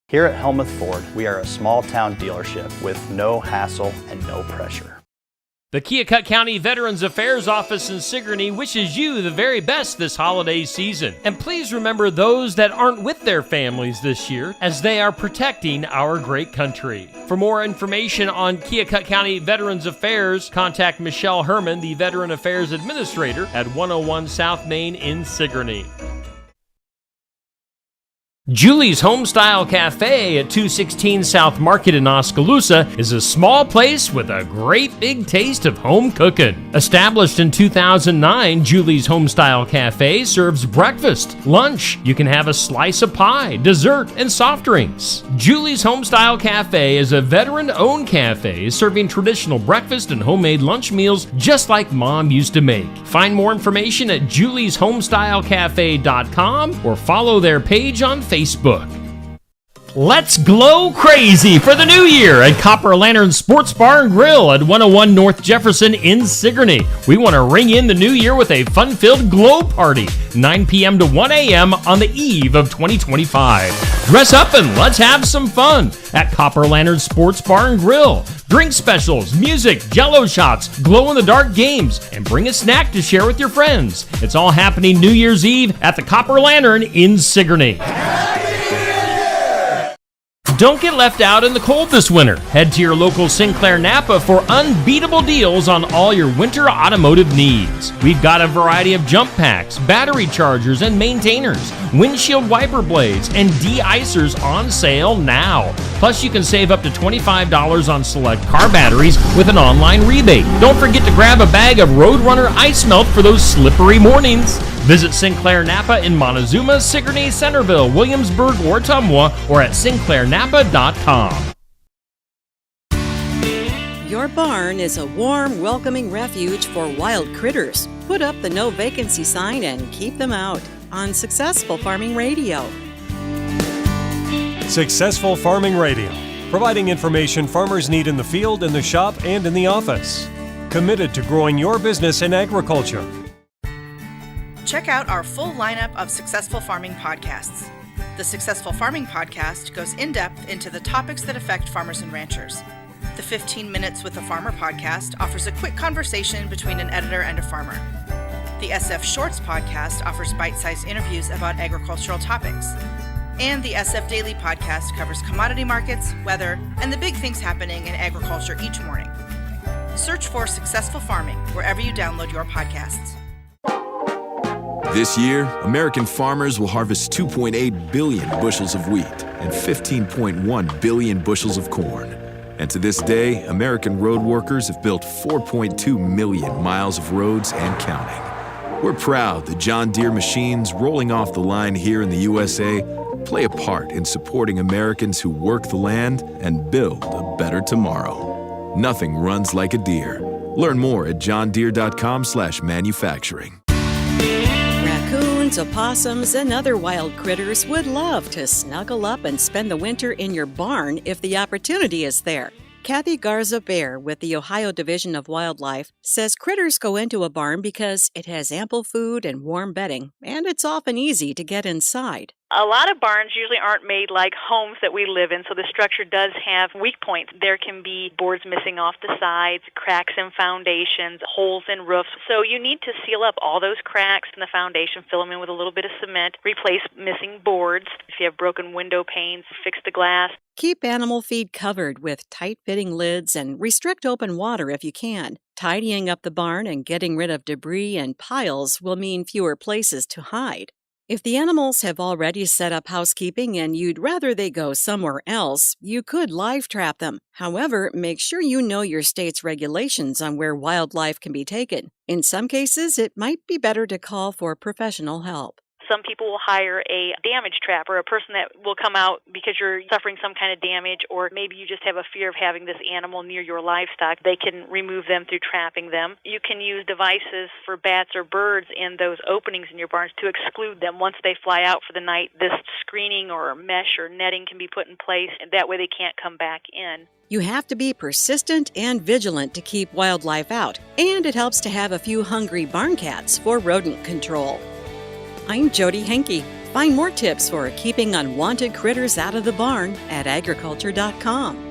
Here at Helmuth Ford, we are a small-town dealership with no hassle and no pressure. The Keokuk County Veterans Affairs Office in Sigourney wishes you the very best this holiday season. And please remember those that aren't with their families this year, as they are protecting our great country. For more information on Keokuk County Veterans Affairs, contact Michelle Herman, the Veteran Affairs Administrator, at 101 South Main in Sigourney. Julie's Homestyle Cafe at 216 South Market in Oskaloosa is a small place with a great big taste of home cooking. Established in 2009, Julie's Homestyle Cafe serves breakfast, lunch. You can have a slice of pie, dessert, and soft drinks. Julie's Homestyle Cafe is a veteran-owned cafe serving traditional breakfast and homemade lunch meals just like Mom used to make. Find more information at julieshomestylecafe.com or follow their page on Facebook. Let's glow crazy for the new year at Copper Lantern Sports Bar and Grill at 101 North Jefferson in Sigourney. We want to ring in the new year with a fun-filled glow party, 9 p.m. to 1 a.m. on the eve of 2025. Dress up and let's have some fun at Copper Lantern Sports Bar and Grill. Drink specials, music, jello shots, glow-in-the-dark games, and bring a snack to share with your friends. It's all happening New Year's Eve at the Copper Lantern in Sigourney. Don't get left out in the cold this winter. Head to your local Sinclair Napa for unbeatable deals on all your winter automotive needs. We've got a variety of jump packs, battery chargers and maintainers, windshield wiper blades, and de-icers on sale now. Plus, you can save up to $25 on select car batteries with an online rebate. Don't forget to grab a bag of Roadrunner ice melt for those slippery mornings. Visit Sinclair Napa in Montezuma, Sigourney, Centerville, Williamsburg, or Ottumwa, or at sinclairnapa.com. Your barn is a warm, welcoming refuge for wild critters. Put up the no vacancy sign and keep them out on Successful Farming Radio. Successful Farming Radio, providing information farmers need in the field, in the shop, and in the office. Committed to growing your business in agriculture. Check out our full lineup of Successful Farming podcasts. The Successful Farming podcast goes in-depth into the topics that affect farmers and ranchers. The 15 Minutes with a Farmer podcast offers a quick conversation between an editor and a farmer. The SF Shorts podcast offers bite-sized interviews about agricultural topics. And the SF Daily podcast covers commodity markets, weather, and the big things happening in agriculture each morning. Search for Successful Farming wherever you download your podcasts. This year, American farmers will harvest 2.8 billion bushels of wheat and 15.1 billion bushels of corn. And to this day, American road workers have built 4.2 million miles of roads and counting. We're proud that John Deere machines rolling off the line here in the USA play a part in supporting Americans who work the land and build a better tomorrow. Nothing runs like a Deere. Learn more at johndeere.com/manufacturing. Raccoons, opossums, and other wild critters would love to snuggle up and spend the winter in your barn if the opportunity is there. Kathy Garza Bear with the Ohio Division of Wildlife says critters go into a barn because it has ample food and warm bedding, and it's often easy to get inside. A lot of barns usually aren't made like homes that we live in, so the structure does have weak points. There can be boards missing off the sides, cracks in foundations, holes in roofs. So you need to seal up all those cracks in the foundation, fill them in with a little bit of cement, replace missing boards. If you have broken window panes, fix the glass. Keep animal feed covered with tight-fitting lids and restrict open water if you can. Tidying up the barn and getting rid of debris and piles will mean fewer places to hide. If the animals have already set up housekeeping and you'd rather they go somewhere else, you could live trap them. However, make sure you know your state's regulations on where wildlife can be taken. In some cases, it might be better to call for professional help. Some people will hire a damage trapper, a person that will come out because you're suffering some kind of damage, or maybe you just have a fear of having this animal near your livestock. They can remove them through trapping them. You can use devices for bats or birds in those openings in your barns to exclude them. Once they fly out for the night, this screening or mesh or netting can be put in place, and that way they can't come back in. You have to be persistent and vigilant to keep wildlife out, and it helps to have a few hungry barn cats for rodent control. I'm Jody Henke Find more tips for keeping unwanted critters out of the barn at agriculture.com.